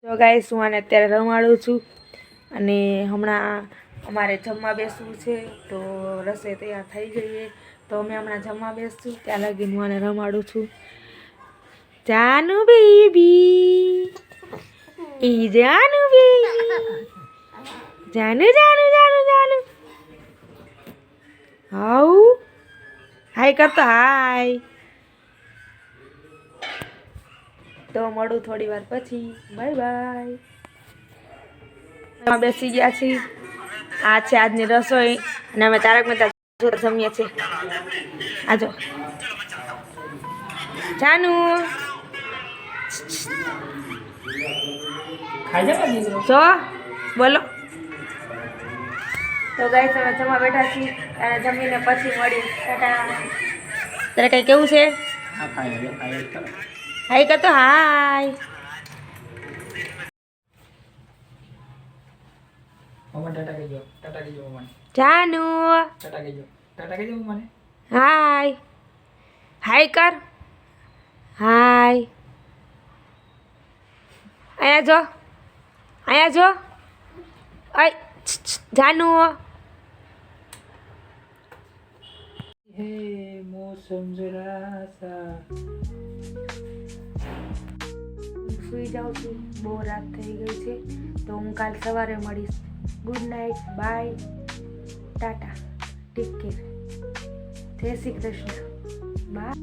તો ગાઈસ હું આને અત્યારે રમાડું છું અને હમણાં અમારે જમવા બેસવું છે તો રસોઈ તૈયાર થઈ ગઈ તો અમે હમણાં જમવા બેસશું ત્યાં લગીને હું આને રમાડું છું. જાનુ બેબી ઈ જાનુ બેબી જાનુ જાનુ જાનુ જાનુ હાઉ હાય કરતો હાય. તો મળું થોડી વાર પછી. Bye bye. બેસી ગયા છીએ. આ છે આજની રસોઈ અને અમે તારક મહેતા જમીએ છીએ. આજો જાનુ જો બોલો. તો ગાઈસ અમે જમવા બેઠા છીએ અને જમીને પછી મળી. તારે કઈ કેવું છે? હાય કરતો હાય. મમ્મા ટાટા કહેજો મમ્માને. જાનુ ટાટા કહેજો મમ્માને. હાય હાય કર હાય. અહીંયા જો આય જાનુ. હે મોસમ જરા સા સુઈ જાઉં છું. બહુ રાત થઈ ગઈ છે તો હું કાલ સવારે મળીશ. Good night bye Tata take care. જય શ્રી કૃષ્ણ બાય.